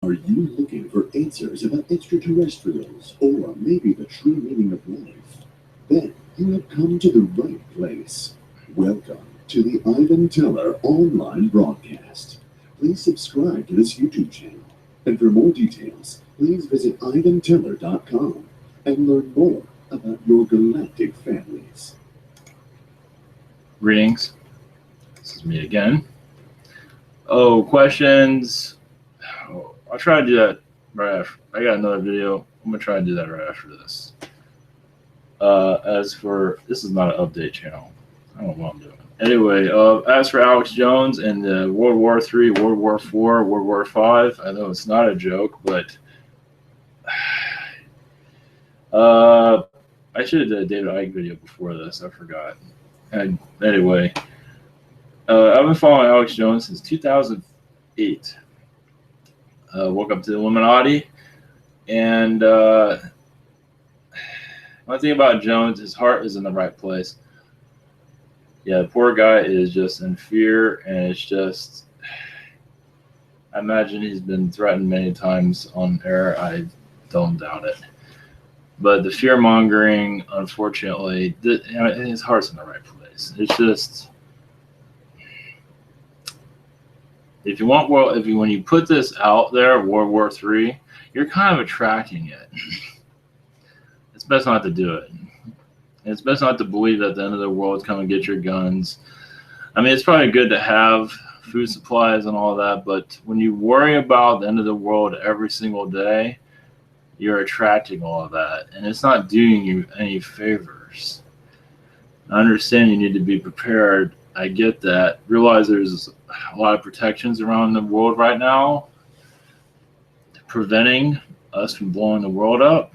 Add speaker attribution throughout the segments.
Speaker 1: Are you looking for answers about extraterrestrials or maybe the true meaning of life? Then you have come to the right place. Welcome to the Ivan Teller online broadcast. Please subscribe to this YouTube channel. And for more details, please visit ivanteller.com and learn more about your galactic families.
Speaker 2: Greetings. This is me again. Oh, questions. I'll try to do that right after. I got another video. I'm going to try and do that right after this. As for, this is not an update channel. I don't know what I'm doing. Anyway, as for Alex Jones and the World War III, World War IV, World War V, I know it's not a joke, but I should have done a David Icke video before this. I forgot. And anyway, I've been following Alex Jones since 2008. Woke up to the Illuminati, and one thing about Jones, his heart is in the right place. Yeah, the poor guy is just in fear, and it's just, I imagine he's been threatened many times on air. I don't doubt it. But the fear-mongering, unfortunately, his heart's in the right place. It's just, when you put this out there, World War III, you're kind of attracting it. It's best not to do it. It's best not to believe that the end of the world is coming to get your guns. I mean, it's probably good to have food supplies and all that, but when you worry about the end of the world every single day, you're attracting all of that, and it's not doing you any favors. I understand you need to be prepared. I get that. Realize there's a lot of protections around the world right now preventing us from blowing the world up.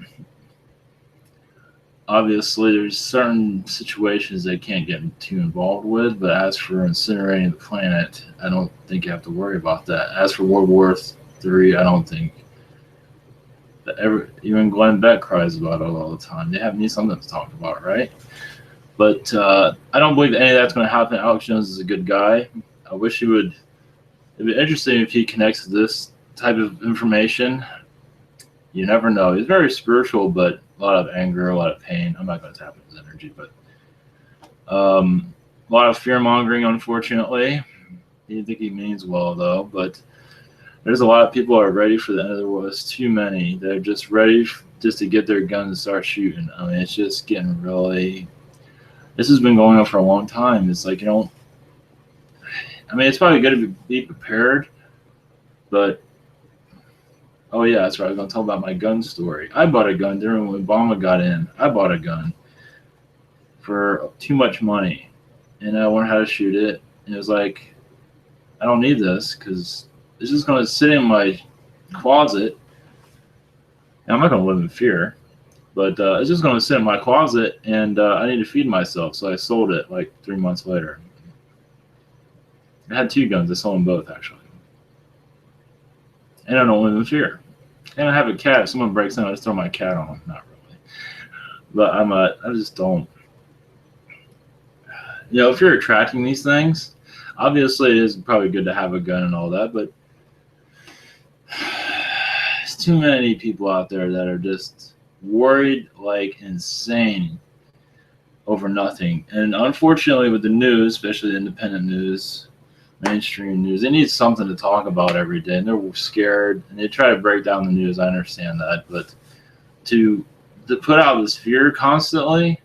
Speaker 2: Obviously, there's certain situations they can't get too involved with, but as for incinerating the planet, I don't think you have to worry about that. As for World War III, I don't think that even Glenn Beck cries about it all the time. They need something to talk about, right? But I don't believe any of that's going to happen. Alex Jones is a good guy. I wish he would. It'd be interesting if he connects this type of information. You never know. He's very spiritual, but a lot of anger, a lot of pain. I'm not going to tap into his energy, but a lot of fear-mongering, unfortunately. I think he means well, though, but there's a lot of people who are ready for the end of the world. There's too many. They're just ready just to get their guns and start shooting. I mean, it's just getting really... This has been going on for a long time. It's like, I mean, it's probably good to be prepared, but oh yeah, that's right. I was going to tell about my gun story. I bought a gun during when Obama got in. I bought a gun for too much money, and I learned how to shoot it. And it was like, I don't need this because it's just going to sit in my closet. And I'm not going to live in fear, but it's just going to sit in my closet, and I need to feed myself. So I sold it like 3 months later. I had two guns. I sold them both, actually. And I don't live in fear. And I have a cat. If someone breaks in, I just throw my cat on them. Not really. But I just don't. If you're attracting these things, obviously it is probably good to have a gun and all that, but there's too many people out there that are just worried like insane over nothing. And unfortunately with the news, especially the independent news, mainstream news, they need something to talk about every day, and they're scared, and they try to break down the news. I understand that, but to put out this fear constantly,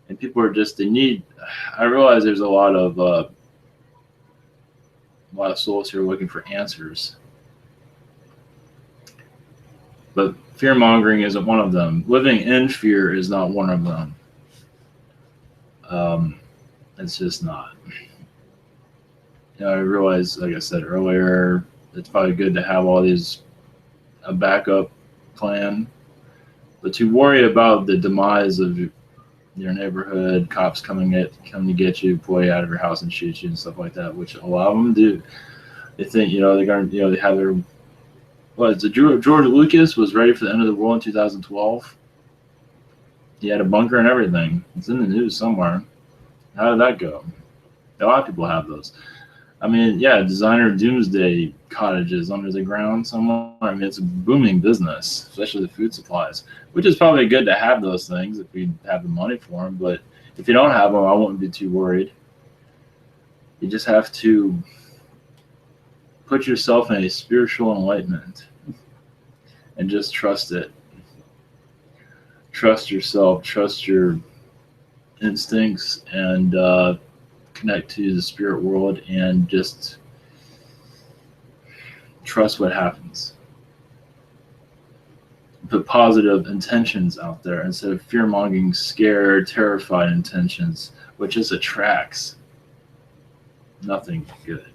Speaker 2: and people are just, I realize there's a lot of souls here looking for answers, but fear-mongering isn't one of them. Living in fear is not one of them. It's just not. I realize, like I said earlier, it's probably good to have all these, a backup plan, but to worry about the demise of your neighborhood, cops coming to get you, pull you out of your house and shoot you and stuff like that, which a lot of them do. They think, they're going to, they have their, George Lucas was ready for the end of the world in 2012. He had a bunker and everything. It's in the news somewhere. How did that go? A lot of people have those. I mean, yeah, designer doomsday cottages under the ground somewhere. I mean, it's a booming business, especially the food supplies, which is probably good to have those things if we have the money for them. But if you don't have them, I wouldn't be too worried. You just have to put yourself in a spiritual enlightenment and just trust it. Trust yourself, trust your instincts, and connect to the spirit world, and just trust what happens. Put positive intentions out there instead of fear mongering, scared, terrified intentions, which just attracts nothing good.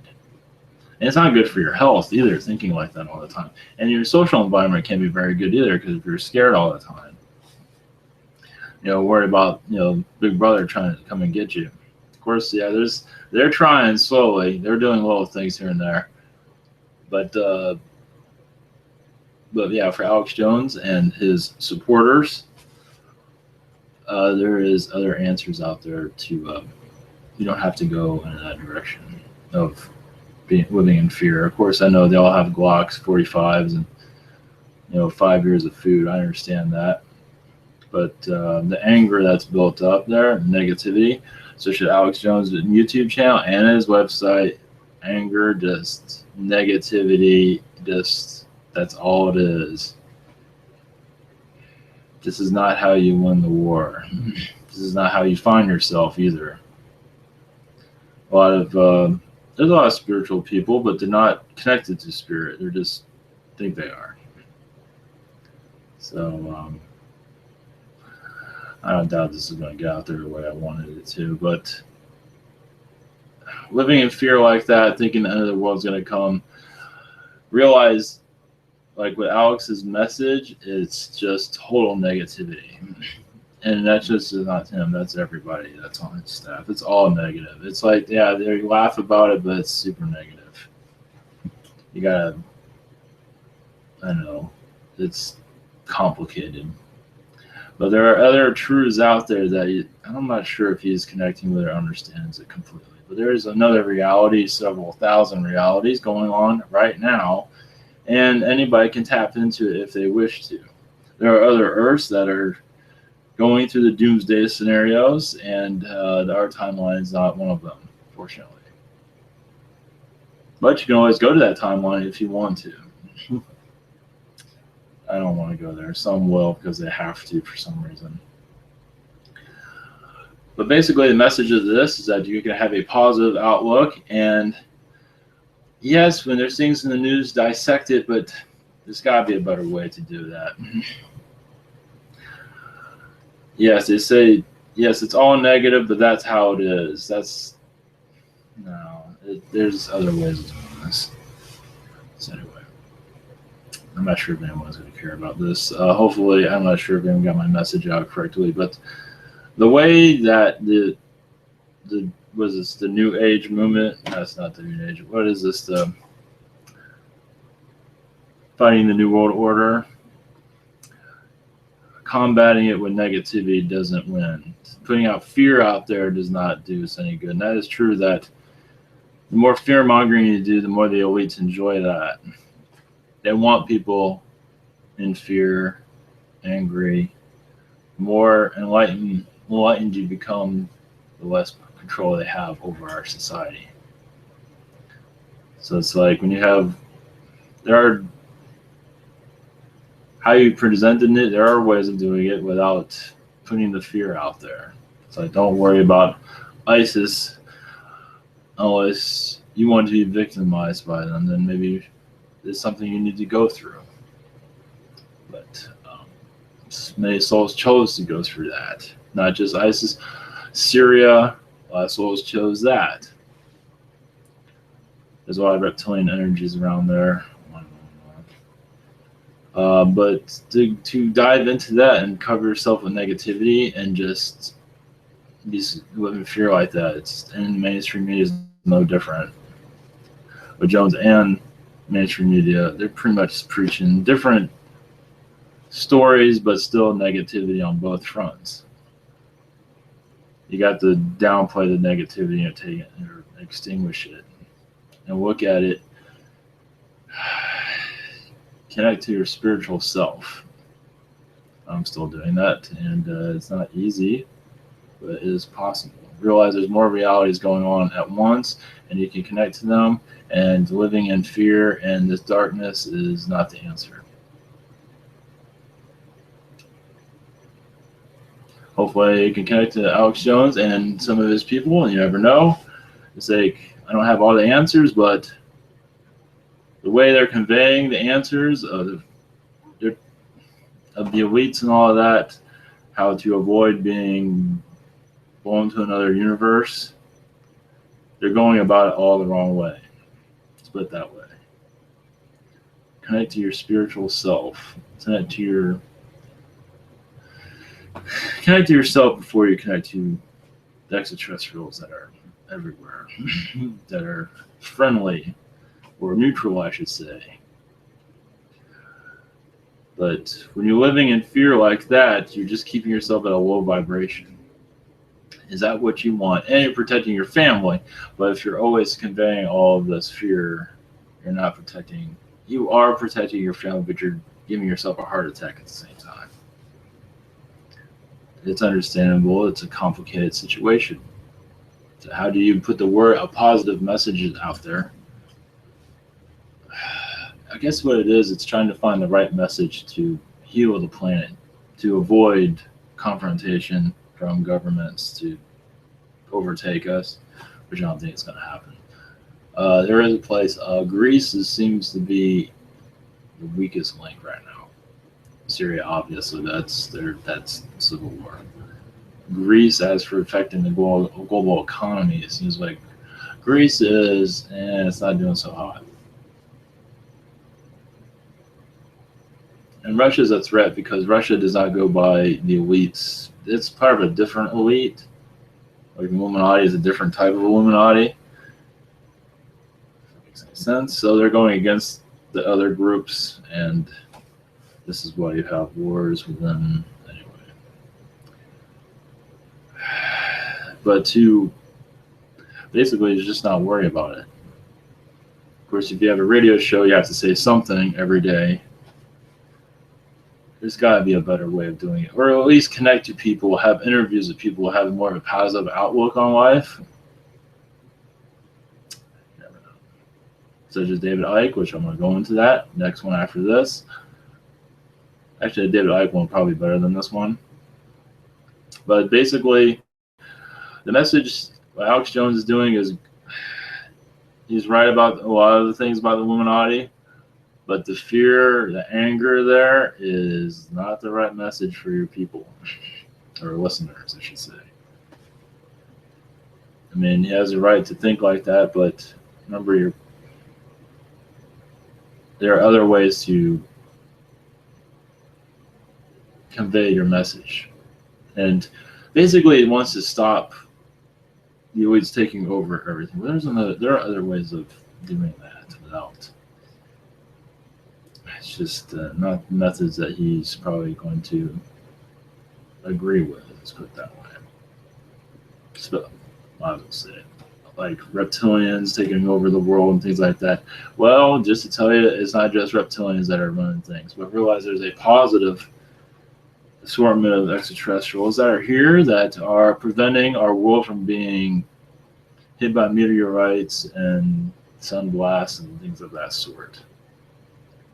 Speaker 2: And it's not good for your health either, thinking like that all the time. And your social environment can't be very good either, because if you're scared all the time, worry about, Big Brother trying to come and get you. Of course, yeah, they're trying slowly. They're doing little things here and there. But yeah, for Alex Jones and his supporters, there is other answers out there to, you don't have to go in that direction of living in fear. Of course, I know they all have Glocks, 45s, and 5 years of food. I understand that, but the anger that's built up there, negativity. So should Alex Jones' YouTube channel and his website, anger, just negativity, just that's all it is. This is not how you win the war. This is not how you find yourself either. There's a lot of spiritual people, but they're not connected to spirit. They just think they are. So I don't doubt this is going to get out there the way I wanted it to. But living in fear like that, thinking the end of the world's going to come, realize, like with Alex's message, it's just total negativity. And that's just not him, that's everybody that's on his staff. It's all negative. It's like, yeah, they laugh about it, but it's super negative. You gotta, I don't know, it's complicated. But there are other truths out there that I'm not sure if he's connecting with or understands it completely. But there is another reality, several thousand realities going on right now, and anybody can tap into it if they wish to. There are other Earths that are going through the doomsday scenarios, and our timeline is not one of them, fortunately. But you can always go to that timeline if you want to. I don't want to go there. Some will because they have to for some reason. But basically, the message of this is that you can have a positive outlook. And yes, when there's things in the news, dissect it, but there's got to be a better way to do that. Yes, they say, yes, it's all negative, but that's how it is. There's other ways of doing this. So anyway, I'm not sure if anyone's going to care about this. Hopefully, I'm not sure if anyone got my message out correctly, but the way that the New Age movement? That's not the New Age. What is this? The fighting the New World Order. Combating it with negativity doesn't win. Putting out fear out there does not do us any good. And that is true that the more fear mongering you do, the more the elites enjoy that. They want people in fear, angry. The more enlightened you become, the less control they have over our society. So it's like when you have, how you presented it, there are ways of doing it without putting the fear out there. It's like, don't worry about ISIS unless you want to be victimized by them, then maybe it's something you need to go through. But many souls chose to go through that. Not just ISIS, Syria, a lot of souls chose that. There's a lot of reptilian energies around there. But to dive into that and cover yourself with negativity and just live in fear like that, it's in mainstream media is no different. With Jones and mainstream media, they're pretty much preaching different stories, but still negativity on both fronts. You got to downplay the negativity and take it or extinguish it. and look at it, connect to your spiritual self. I'm still doing that, and it's not easy, but it is possible. Realize there's more realities going on at once, and you can connect to them, and living in fear and this darkness is not the answer. Hopefully you can connect to Alex Jones and some of his people, and you never know. It's like, I don't have all the answers, but the way they're conveying the answers of the elites and all of that, how to avoid being blown to another universe, they're going about it all the wrong way. Let's put it that way. Connect to your spiritual self. Connect to yourself before you connect to the extraterrestrials that are everywhere, that are friendly or neutral, I should say. But when you're living in fear like that, you're just keeping yourself at a low vibration. Is that what you want? And you're protecting your family. But if you're always conveying all of this fear, you're not protecting. You are protecting your family, but you're giving yourself a heart attack at the same time. It's understandable. It's a complicated situation. So how do you put a positive message out there? I guess what it is, it's trying to find the right message to heal the planet, to avoid confrontation from governments to overtake us, which I don't think is going to happen. There is a place, Greece seems to be the weakest link right now. Syria, obviously, that's civil war. Greece, as for affecting the global economy, it seems like Greece it's not doing so hot. And Russia's a threat because Russia does not go by the elites. It's part of a different elite. Like Illuminati is a different type of Illuminati. If that makes any sense. So they're going against the other groups, and this is why you have wars with them anyway. But to basically just not worry about it. Of course, if you have a radio show, you have to say something every day. There's got to be a better way of doing it, or at least connect to people, have interviews with people who have more of a positive outlook on life. You never know. Such as David Icke, which I'm going to go into that next one after this. Actually, the David Icke one probably better than this one. But basically, the message what Alex Jones is doing is he's right about a lot of the things about the Illuminati. But the fear, the anger there is not the right message for your people, or listeners, I should say. I mean, he has a right to think like that, but remember, there are other ways to convey your message. And basically, it wants to stop the elites taking over everything. But there are other ways of doing that without. It's just not methods that he's probably going to agree with. Let's put it that way. So, I would say, like reptilians taking over the world and things like that. Well, just to tell you, it's not just reptilians that are running things, but realize there's a positive assortment of extraterrestrials that are here that are preventing our world from being hit by meteorites and sun blasts and things of that sort.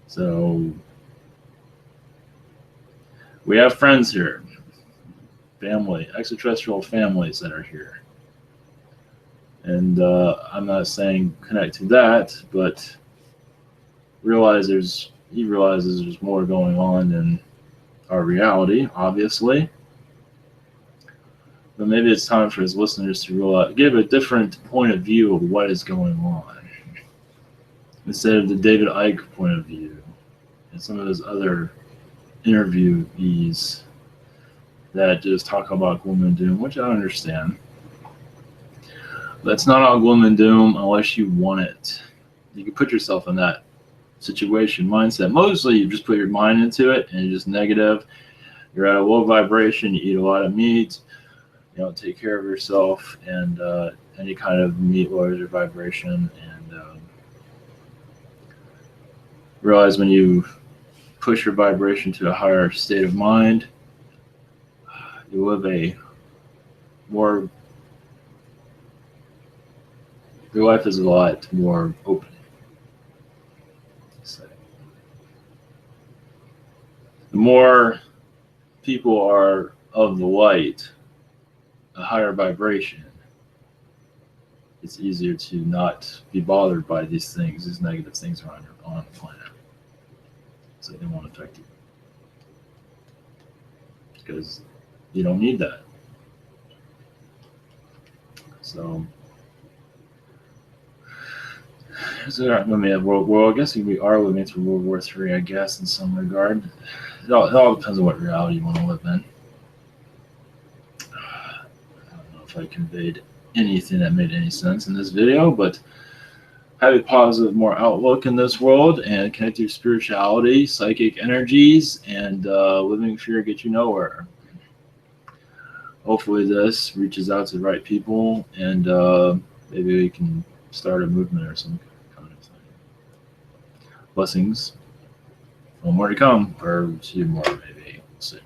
Speaker 2: So we have friends here, family, extraterrestrial families that are here. And I'm not saying connect to that, but he realizes there's more going on than our reality, obviously. But maybe it's time for his listeners to give a different point of view of what is going on, instead of the David Icke point of view and some of those other interviewees that just talk about gloom and doom, which I understand. But it's not all gloom and doom unless you want it. You can put yourself in that situation, mindset. Mostly you just put your mind into it and you're just negative. You're at a low vibration, you eat a lot of meat, you don't take care of yourself, and any kind of meat lowers your vibration, and realize when you push your vibration to a higher state of mind, you live a more, your life is a lot more open. So, the more people are of the light, a higher vibration, it's easier to not be bothered by these things, these negative things around on the planet. So they won't affect you. Because you don't need that. So, I mean, well, I guess we are living through World War III, I guess, in some regard. It all depends on what reality you want to live in. I don't know if I conveyed anything that made any sense in this video, but have a positive, more outlook in this world and connect your spirituality, psychic energies, and living fear get you nowhere. Hopefully this reaches out to the right people, and maybe we can start a movement or some kind of thing. Blessings. One more to come, or two more maybe. We'll see.